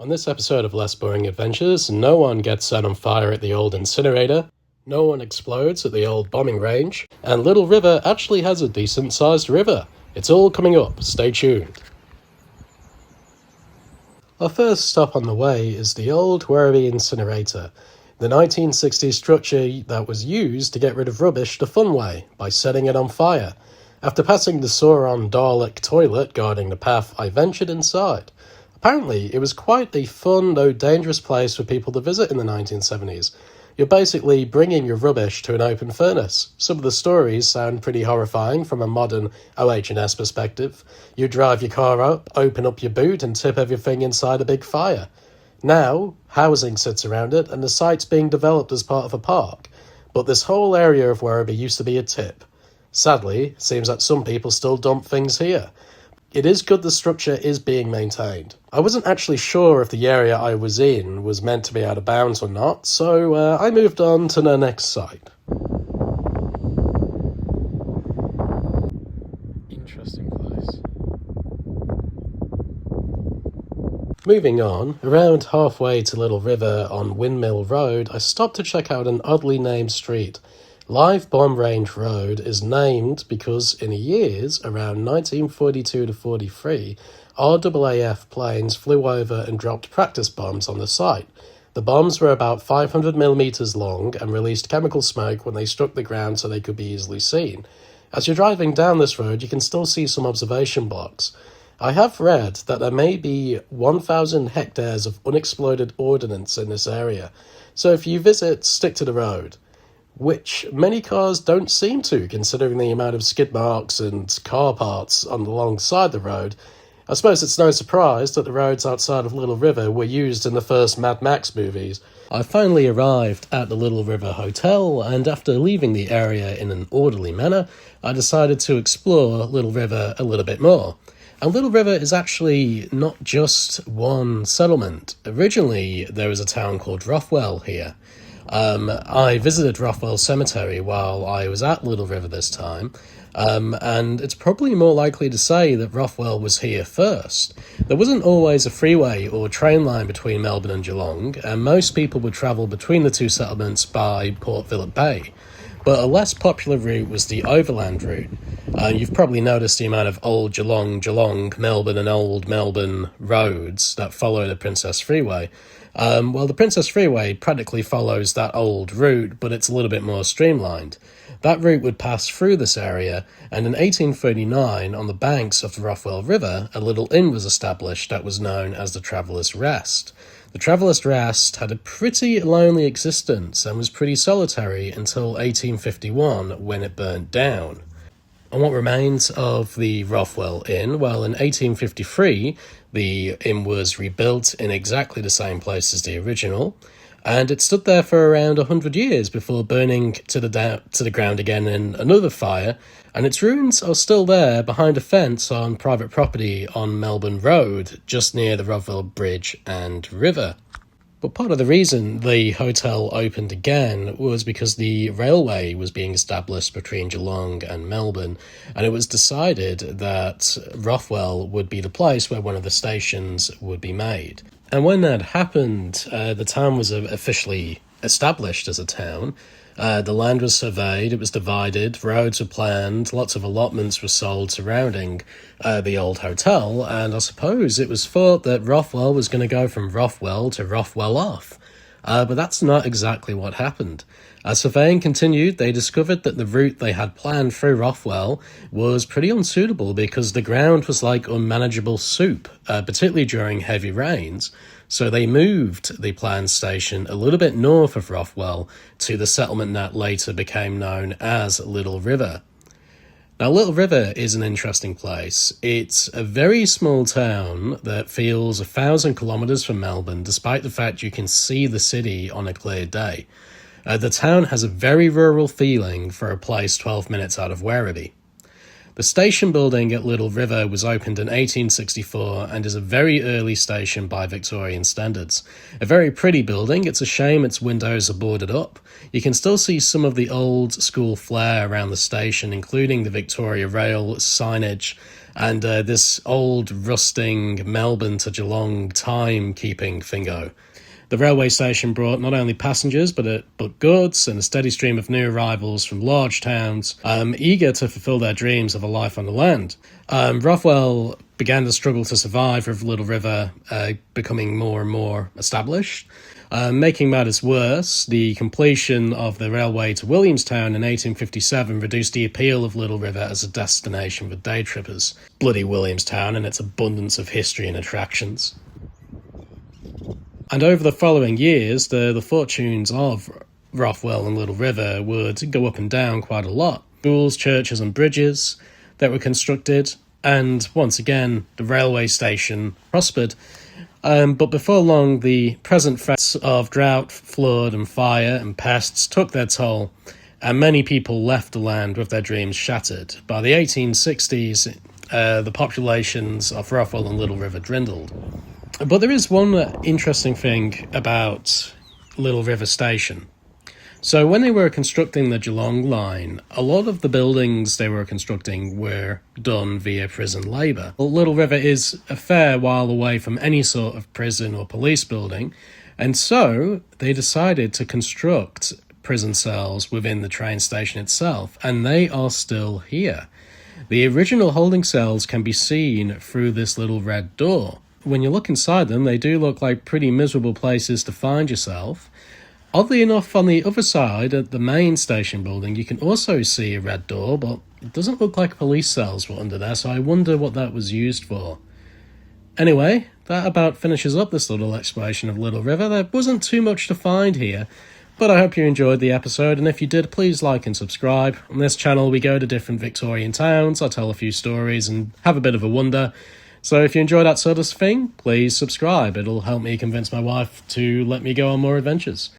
On this episode of Less Boring Adventures, no one gets set on fire at the old incinerator, no one explodes at the old bombing range, and Little River actually has a decent-sized river. It's all coming up, stay tuned. Our first stop on the way is the old Werribee incinerator, the 1960s structure that was used to get rid of rubbish the fun way, by setting it on fire. After passing the Sauron Dalek toilet guarding the path, I ventured inside. Apparently, it was quite a fun, though dangerous place for people to visit in the 1970s. You're basically bringing your rubbish to an open furnace. Some of the stories sound pretty horrifying from a modern OH&S perspective. You drive your car up, open up your boot, and tip everything inside a big fire. Now, housing sits around it, and the site's being developed as part of a park. But this whole area of Werribee used to be a tip. Sadly, it seems that some people still dump things here. It is good the structure is being maintained. I wasn't actually sure if the area I was in was meant to be out of bounds or not, so I moved on to the next site. Interesting place. Moving on, around halfway to Little River on Windmill Road, I stopped to check out an oddly named street. Live Bomb Range Road is named because in the years around 1942 to 43, RAAF planes flew over and dropped practice bombs on the site. The bombs were about 500 millimeters long and released chemical smoke when they struck the ground so they could be easily seen. As you're driving down this road, you can still see some observation blocks. I have read that there may be 1,000 hectares of unexploded ordnance in this area, so if you visit, stick to the road. Which many cars don't seem to, considering the amount of skid marks and car parts on alongside the road. I suppose it's no surprise that the roads outside of Little River were used in the first Mad Max movies. I finally arrived at the Little River Hotel, and after leaving the area in an orderly manner, I decided to explore Little River a little bit more. And Little River is actually not just one settlement. Originally, there was a town called Rothwell here. I visited Rothwell Cemetery while I was at Little River this time, and it's probably more likely to say that Rothwell was here first. There wasn't always a freeway or train line between Melbourne and Geelong, and most people would travel between the two settlements by Port Phillip Bay. But a less popular route was the overland route. You've probably noticed the amount of old Geelong, Melbourne and Old Melbourne roads that follow the Princess Freeway. Well, the Princess Freeway practically follows that old route, but it's a little bit more streamlined. That route would pass through this area, and in 1839, on the banks of the Rothwell River, a little inn was established that was known as the Traveller's Rest. The Traveller's Rest had a pretty lonely existence and was pretty solitary until 1851, when it burnt down. And what remains of the Rothwell Inn? Well, in 1853, the inn was rebuilt in exactly the same place as the original, and it stood there for around 100 years before burning to the ground again in another fire, and its ruins are still there behind a fence on private property on Melbourne Road, just near the Rothwell Bridge and River. But part of the reason the hotel opened again was because the railway was being established between Geelong and Melbourne, and it was decided that Rothwell would be the place where one of the stations would be made. And when that happened, the town was officially established as a town. The land was surveyed, it was divided, roads were planned, lots of allotments were sold surrounding the old hotel, and I suppose it was thought that Rothwell was going to go from Rothwell to Rothwell off. But that's not exactly what happened. As surveying continued, they discovered that the route they had planned through Rothwell was pretty unsuitable because the ground was like unmanageable soup, particularly during heavy rains. So they moved the planned station a little bit north of Rothwell to the settlement that later became known as Little River. Now, Little River is an interesting place. It's a very small town that feels 1,000 kilometres from Melbourne, despite the fact you can see the city on a clear day. The town has a very rural feeling for a place 12 minutes out of Werribee. The station building at Little River was opened in 1864 and is a very early station by Victorian standards. A very pretty building. It's a shame its windows are boarded up. You can still see some of the old school flair around the station, including the Victoria Rail signage and this old rusting Melbourne to Geelong time-keeping thingo. The railway station brought not only passengers, but goods and a steady stream of new arrivals from large towns, eager to fulfil their dreams of a life on the land. Rothwell began to struggle to survive with Little River becoming more and more established. Making matters worse, the completion of the railway to Williamstown in 1857 reduced the appeal of Little River as a destination for day trippers. Bloody Williamstown and its abundance of history and attractions. And over the following years, the fortunes of Rothwell and Little River would go up and down quite a lot. Schools, churches and bridges that were constructed, and once again, the railway station prospered. But before long, the present threats of drought, flood and fire and pests took their toll, and many people left the land with their dreams shattered. By the 1860s, the populations of Rothwell and Little River dwindled. But there is one interesting thing about Little River Station. So when they were constructing the Geelong line, a lot of the buildings they were constructing were done via prison labour. Well, Little River is a fair while away from any sort of prison or police building, and so they decided to construct prison cells within the train station itself, and they are still here. The original holding cells can be seen through this little red door. When you look inside them, they do look like pretty miserable places to find yourself. Oddly enough, on the other side, at the main station building, you can also see a red door, but it doesn't look like police cells were under there, so I wonder what that was used for. Anyway, that about finishes up this little exploration of Little River. There wasn't too much to find here, but I hope you enjoyed the episode, and if you did, please like and subscribe. On this channel, we go to different Victorian towns, I tell a few stories, and have a bit of a wonder. So if you enjoy that sort of thing, please subscribe. It'll help me convince my wife to let me go on more adventures.